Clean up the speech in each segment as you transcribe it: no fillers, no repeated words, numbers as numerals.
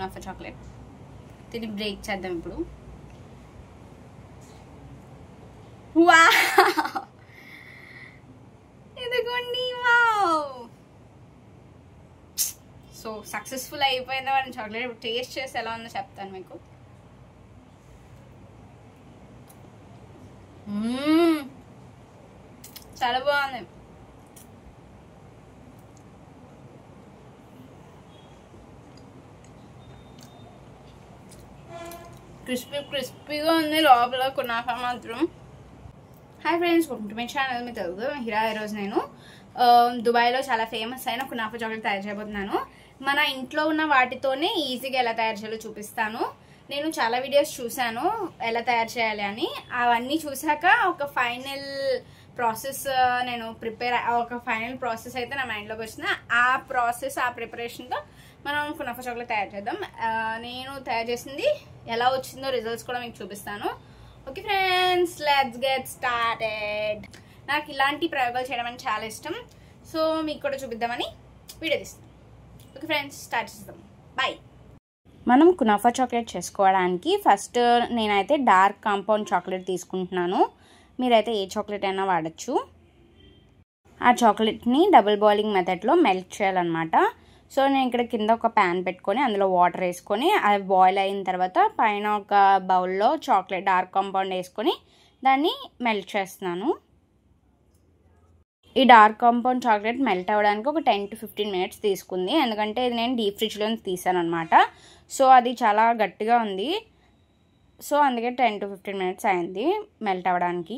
Kunafa chocolate. దీన్ని break చేద్దాం ఇప్పుడు. వావ్, ఇదిగోండి. వావ్, సో సక్సెస్ఫుల్ అయిపోయింది మన చాక్లెట్. ఇప్పుడు టేస్ట్ చేసి ఎలా ఉందో చెప్తాను మీకు. చాలా బాగుంది. క్రిస్పీగా ఉంది లోపల కునాఫా మాత్రం. Hi friends, welcome to my channel. మీ తెలుగు హిరా. ఈరోజు నేను దుబాయ్లో చాలా ఫేమస్ అయిన కునాఫా చాక్లెట్ తయారు చేయబోతున్నాను. మన ఇంట్లో ఉన్న వాటితోనే ఈజీగా ఎలా తయారు చేయాలో చూపిస్తాను. నేను చాలా వీడియోస్ చూశాను ఎలా తయారు చేయాలి అని. అవన్నీ చూసాక ఒక ఫైనల్ ప్రాసెస్ ఒక ఫైనల్ ప్రాసెస్ అయితే నా మైండ్లోకి వచ్చింది. ఆ ప్రాసెస్, ఆ ప్రిపరేషన్తో మనం కునాఫా చాక్లెట్ తయారు చేద్దాం. నేను తయారు చేసింది ఎలా వచ్చిందో రిజల్ట్స్ కూడా మీకు చూపిస్తాను. Okay friends, let's get started. నాకు ఇలాంటి ప్రయోగాలు చేయడం అని చాలా ఇష్టం. సో మీకు కూడా చూపిద్దామని వీడియో తీస్తాను. ఓకే ఫ్రెండ్స్, స్టార్ట్ చేద్దాం. బాయ్. మనం కునాఫా చాక్లెట్ చేసుకోవడానికి ఫస్ట్ నేనైతే డార్క్ కాంపౌండ్ చాక్లెట్ తీసుకుంటున్నాను. మీరైతే ఏ చాక్లెట్ అయినా వాడచ్చు. ఆ చాక్లెట్ని డబుల్ బాయిలింగ్ మెథడ్లో మెల్ట్ చేయాలన్నమాట. సో నేను ఇక్కడ కింద ఒక ప్యాన్ పెట్టుకొని అందులో వాటర్ వేసుకొని అది బాయిల్ అయిన తర్వాత పైన ఒక బౌల్లో చాక్లెట్ డార్క్ కాంపౌండ్ వేసుకొని దాన్ని మెల్ట్ చేస్తున్నాను. ఈ డార్క్ కాంపౌండ్ చాక్లెట్ మెల్ట్ అవ్వడానికి ఒక 10 to 15 minutes తీసుకుంది. ఎందుకంటే ఇది నేను డీప్ ఫ్రిడ్జ్లో తీసాను అనమాట. సో అది చాలా గట్టిగా ఉంది. సో అందుకే 10 to 15 minutes అయింది మెల్ట్ అవ్వడానికి.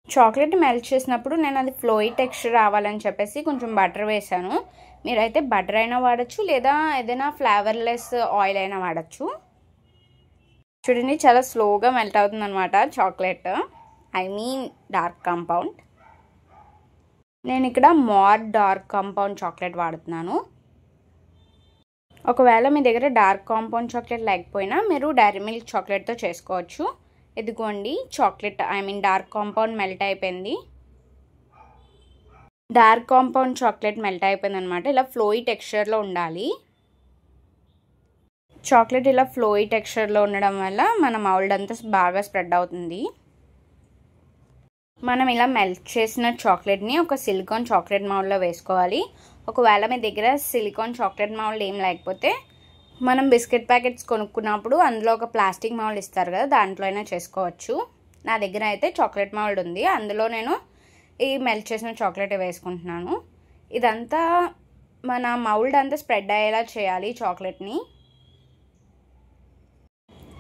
చాక్లెట్ మెల్ట్ చేసినప్పుడు నేను అది ఫ్లోయి టెక్స్చర్ రావాలని చెప్పేసి కొంచెం బటర్ వేసాను. మీరైతే బటర్ అయినా వాడచ్చు, లేదా ఏదైనా ఫ్లేవర్లెస్ ఆయిల్ అయినా వాడచ్చు. చూడండి, చాలా స్లోగా మెల్ట్ అవుతుంది అనమాట చాక్లెట్, డార్క్ కాంపౌండ్. నేను ఇక్కడ మోర్ డార్క్ కాంపౌండ్ చాక్లెట్ వాడుతున్నాను. ఒకవేళ మీ దగ్గర డార్క్ కాంపౌండ్ చాక్లెట్ లేకపోయినా మీరు డైరీ మిల్క్ చాక్లెట్తో చేసుకోవచ్చు. ఇదిగోండి చాక్లెట్ డార్క్ కాంపౌండ్ మెల్ట్ అయిపోయింది. డార్క్ కాంపౌండ్ చాక్లెట్ మెల్ట్ అయిపోయింది అనమాట. ఇలా ఫ్లోయి టెక్స్చర్లో ఉండాలి. చాక్లెట్ ఇలా ఫ్లోయి టెక్స్చర్లో ఉండడం వల్ల మన మౌల్డ్ అంతా బాగా స్ప్రెడ్ అవుతుంది. మనం ఇలా మెల్ట్ చేసిన చాక్లెట్ని ఒక సిలికాన్ చాక్లెట్ మౌల్డ్లో వేసుకోవాలి. ఒకవేళ మీ దగ్గర సిలికాన్ చాక్లెట్ మౌల్డ్ ఏం లేకపోతే మనం బిస్కెట్ ప్యాకెట్స్ కొనుక్కున్నప్పుడు అందులో ఒక ప్లాస్టిక్ మౌల్డ్ ఇస్తారు కదా, దాంట్లో అయినా చేసుకోవచ్చు. నా దగ్గర అయితే చాక్లెట్ మౌల్డ్ ఉంది. అందులో నేను ఈ మెల్ట్ చేసిన చాక్లెట్ వేసుకుంటున్నాను. ఇదంతా మన మౌల్డ్ అంతా స్ప్రెడ్ అయ్యేలా చేయాలి చాక్లెట్ని.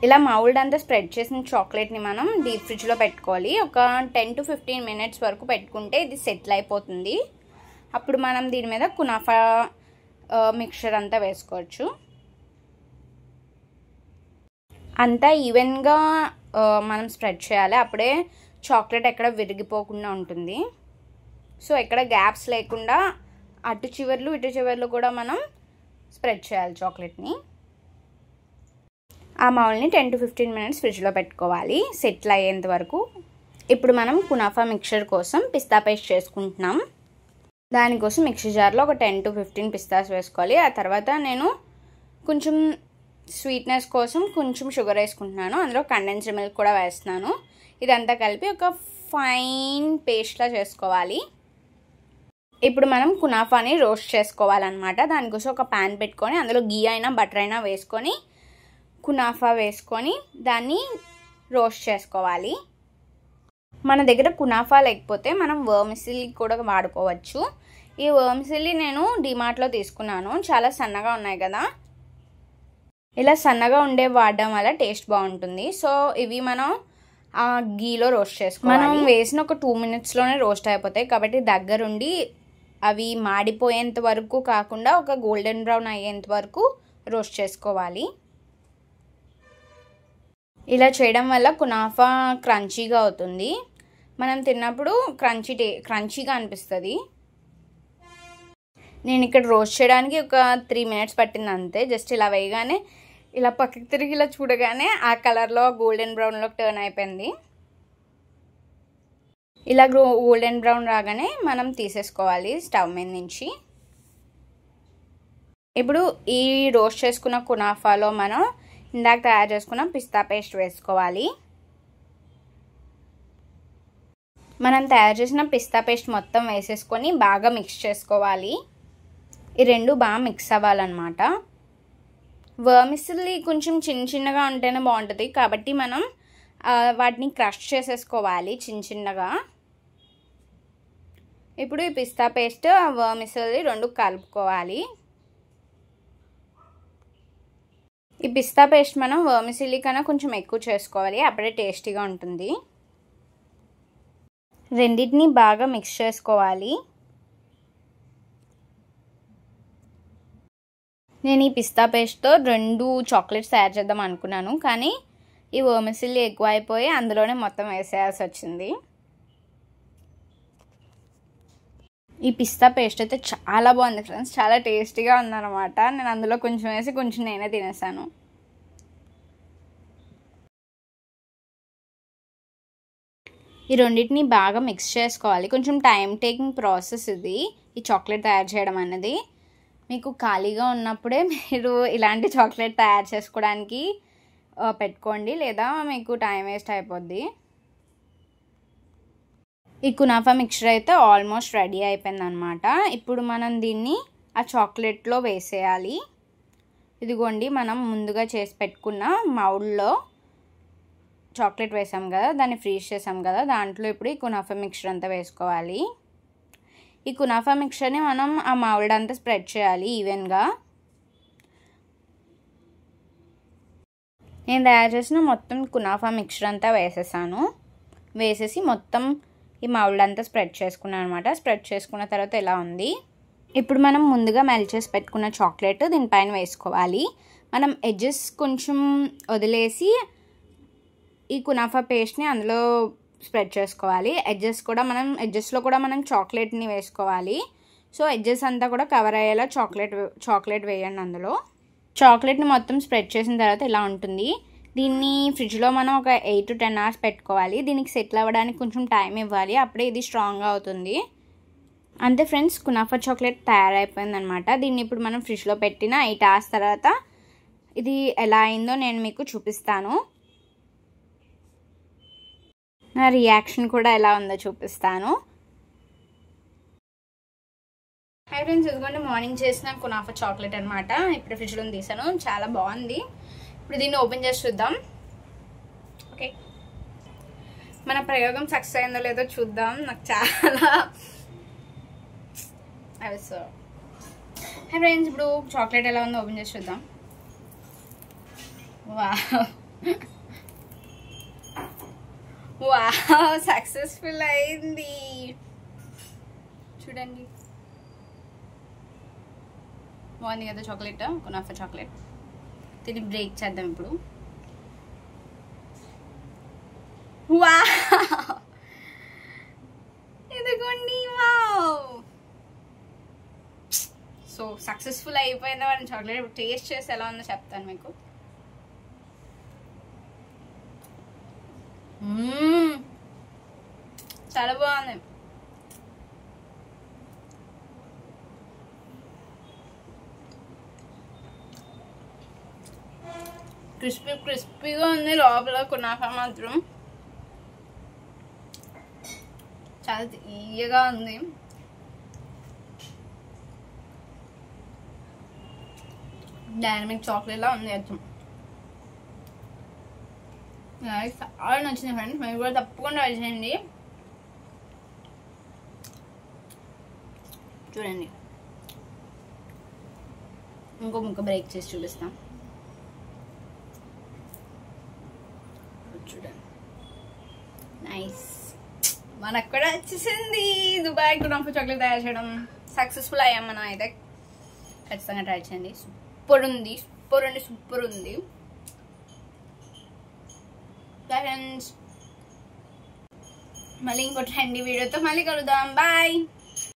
ఇలా మౌల్డ్ అంతా స్ప్రెడ్ చేసిన చాక్లెట్ని మనం డీప్ ఫ్రిడ్జ్లో పెట్టుకోవాలి. ఒక 10 to 15 minutes వరకు పెట్టుకుంటే ఇది సెటిల్ అయిపోతుంది. అప్పుడు మనం దీని మీద కునాఫా మిక్చర్ అంతా వేసుకోవచ్చు. అంతా ఈవెన్గా మనం స్ప్రెడ్ చేయాలి. అప్పుడే చాక్లెట్ ఎక్కడ విరిగిపోకుండా ఉంటుంది. సో ఎక్కడ గ్యాప్స్ లేకుండా అటు చివర్లు ఇటు చివర్లు కూడా మనం స్ప్రెడ్ చేయాలి చాక్లెట్ని. ఆ మౌల్ని 10 to 15 minutes ఫ్రిడ్జ్లో పెట్టుకోవాలి సెటిల్ అయ్యేంత వరకు. ఇప్పుడు మనం కునాఫా మిక్చర్ కోసం పిస్తా పేస్ట్ చేసుకుంటున్నాం. దానికోసం మిక్సీ జార్లో ఒక 10 to 15 పిస్తాస్ వేసుకోవాలి. ఆ తర్వాత నేను కొంచెం స్వీట్నెస్ కోసం కొంచెం షుగర్ వేసుకుంటున్నాను. అందులో కండెన్స్డ్ మిల్క్ కూడా వేస్తున్నాను. ఇదంతా కలిపి ఒక ఫైన్ పేస్ట్లా చేసుకోవాలి. ఇప్పుడు మనం కునాఫాని రోస్ట్ చేసుకోవాలన్నమాట. దానికోసం ఒక ప్యాన్ పెట్టుకొని అందులో గీ అయినా బటర్ అయినా వేసుకొని కునాఫా వేసుకొని దాన్ని రోస్ట్ చేసుకోవాలి. మన దగ్గర కునాఫా లేకపోతే మనం వర్మిసిల్లీ కూడా వాడుకోవచ్చు. ఈ వర్మిసిల్లీ నేను డిమార్ట్లో తీసుకున్నాను. చాలా సన్నగా ఉన్నాయి కదా, ఇలా సన్నగా ఉండే వాడడం వల్ల టేస్ట్ బాగుంటుంది. సో ఇవి మనం ఆ గీలో రోస్ట్ చేసుకోవాలి. మనం వేసిన ఒక 2 minutesలోనే రోస్ట్ అయిపోతాయి. కాబట్టి దగ్గరుండి అవి మాడిపోయేంత వరకు కాకుండా ఒక గోల్డెన్ బ్రౌన్ అయ్యేంత వరకు రోస్ట్ చేసుకోవాలి. ఇలా చేయడం వల్ల కునాఫా క్రంచీగా అవుతుంది. మనం తిన్నప్పుడు క్రంచీగా అనిపిస్తుంది. నేను ఇక్కడ రోస్ట్ చేయడానికి ఒక 3 minutes పట్టింది అంతే. జస్ట్ ఇలా వేయగానే ఇలా పక్కకి తిరిగి ఇలా చూడగానే ఆ కలర్లో గోల్డెన్ బ్రౌన్లోకి టర్న్ అయిపోయింది. ఇలా గోల్డెన్ బ్రౌన్ రాగానే మనం తీసేసుకోవాలి స్టవ్ మీద నుంచి. ఇప్పుడు ఈ రోస్ట్ చేసుకున్న కునాఫాలో మనం ఇందాక తయారు చేసుకున్న పిస్తా పేస్ట్ వేసుకోవాలి. మనం తయారు చేసిన పిస్తా పేస్ట్ మొత్తం వేసేసుకొని బాగా మిక్స్ చేసుకోవాలి. ఈ రెండు బాగా మిక్స్ అవ్వాలన్నమాట. వర్మిసిల్లీ కొంచెం చిన్నగా ఉంటేనే బాగుంటుంది కాబట్టి మనం వాటిని క్రష్ చేసేసుకోవాలి చిన్నగా. ఇప్పుడు ఈ పిస్తా పేస్ట్ వర్మిసిల్లీ రెండు కలుపుకోవాలి. ఈ పిస్తా పేస్ట్ మనం వర్మిసిల్లీ కన్నా కొంచెం ఎక్కువ చేసుకోవాలి, అప్పుడే టేస్టీగా ఉంటుంది. రెండింటిని బాగా మిక్స్ చేసుకోవాలి. నేను ఈ పిస్తా పేస్ట్తో 2 చాక్లెట్స్ తయారు చేద్దాం అనుకున్నాను, కానీ ఈ వర్మిసిల్లీ ఎక్కువ అయిపోయి అందులోనే మొత్తం వేసేయాల్సి వచ్చింది. ఈ పిస్తా పేస్ట్ అయితే చాలా బాగుంది ఫ్రెండ్స్, చాలా టేస్టీగా ఉందన్నమాట. నేను అందులో కొంచెం వేసి కొంచెం నేనే తినేసాను. ఈ రెండింటిని బాగా మిక్స్ చేసుకోవాలి. కొంచెం టైం టేకింగ్ ప్రాసెస్ ఇది, ఈ చాక్లెట్ తయారు చేయడం అనేది. మీకు ఖాళీగా ఉన్నప్పుడే మీరు ఇలాంటి చాక్లెట్ తయారు చేసుకోవడానికి పెట్టుకోండి, లేదా మీకు టైం వేస్ట్ అయిపోద్ది. ఈ కునాఫా మిక్చర్ అయితే ఆల్మోస్ట్ రెడీ అయిపోయింది అనమాట. ఇప్పుడు మనం దీన్ని ఆ చాక్లెట్లో వేసేయాలి. ఇదిగోండి, మనం ముందుగా చేసి పెట్టుకున్న మౌల్డ్లో చాక్లెట్ వేసాం కదా, దాన్ని ఫ్రీజ్ చేసాం కదా, దాంట్లో ఇప్పుడు ఈ కునాఫా మిక్చర్ అంతా వేసుకోవాలి. ఈ కునాఫా మిక్చర్ని మనం ఆ మౌల్డ్ అంతా స్ప్రెడ్ చేయాలి ఈవెన్గా. నేను తయారు చేసిన మొత్తం కునాఫా మిక్చర్ అంతా వేసేసాను. వేసేసి మొత్తం ఈ మౌల్డ్ అంతా స్ప్రెడ్ చేసుకున్నాను అనమాట. స్ప్రెడ్ చేసుకున్న తర్వాత ఇలా ఉంది. ఇప్పుడు మనం ముందుగా మెల్ట్ చేసి పెట్టుకున్న చాక్లెట్ దీనిపైన వేసుకోవాలి. మనం ఎడ్జెస్ కొంచెం వదిలేసి ఈ కునాఫా పేస్ట్ని అందులో స్ప్రెడ్ చేసుకోవాలి. ఎడ్జెస్లో కూడా మనం చాక్లెట్ని వేసుకోవాలి. సో ఎడ్జెస్ అంతా కూడా కవర్ అయ్యేలా చాక్లెట్ వేయండి అందులో. చాక్లెట్ని మొత్తం స్ప్రెడ్ చేసిన తర్వాత ఇలా ఉంటుంది. దీన్ని ఫ్రిడ్జ్లో మనం ఒక 8 to 10 hours పెట్టుకోవాలి. దీనికి సెటిల్ అవ్వడానికి కొంచెం టైం ఇవ్వాలి, అప్పుడే ఇది స్ట్రాంగ్గా అవుతుంది. అంతే ఫ్రెండ్స్, కునాఫా చాక్లెట్ తయారైపోయింది అనమాట. దీన్ని ఇప్పుడు మనం ఫ్రిడ్జ్లో పెట్టిన 8 hours తర్వాత ఇది ఎలా అయిందో నేను మీకు చూపిస్తాను. నా రియాక్షన్ కూడా ఎలా ఉందో చూపిస్తాను. హై ఫ్రెండ్స్, ఇదిగోండి మార్నింగ్ చేసిన కునాఫా చాక్లెట్ అనమాట. ఇప్పుడు ఫ్రిడ్జ్లో తీసాను, చాలా బాగుంది. ఇప్పుడు దీన్ని ఓపెన్ చేసి చూద్దాం. ఓకే, మన ప్రయోగం సక్సెస్ అయిందో లేదో చూద్దాం. నాకు చాలా హై ఫ్రెండ్స్, ఇప్పుడు చాక్లెట్ ఎలా ఉందో ఓపెన్ చేసి చూద్దాం. వావ్, సక్సెస్ఫుల్ అయింది. చూడండి, బాగుంది కదా చాక్లెట్, కునాఫా చాక్లెట్. దీన్ని బ్రేక్ చేద్దాం ఇప్పుడు. వావ్, ఇదిగోండి. వావ్, సో సక్సెస్ఫుల్ అయిపోయింది మన చాక్లెట్. ఇప్పుడు టేస్ట్ చేసి ఎలా ఉందో చెప్తాను మీకు. చాలా బాగుంది. క్రిస్పీగా ఉంది. లోపల కునాఫా మాత్రం చాలా తీయగా ఉంది. డైనమిక్ చాక్లెట్ లా ఉంది. అర్థం చాలా నచ్చింది ఫ్రెండ్స్, మీరు కూడా తప్పకుండా ట్రై చేయండి. చూడండి, ఇంకో ముక్క బ్రేక్ చేసి చూపిస్తాం. చూడండి, నైస్. మనకు కూడా వచ్చేసింది దుబాయ్ కునాఫా చాక్లెట్ తయారు చేయడం. సక్సెస్ఫుల్ అయ్యాం మనం అయితే. ఖచ్చితంగా ట్రై చేయండి. సూపర్ ఉంది, సూపర్ అండి, సూపర్ ఉంది. ఫ్రెండ్స్, మళ్ళీ ఇంకో ట్రెండీ వీడియోతో మళ్ళీ కలుద్దాం. బాయ్.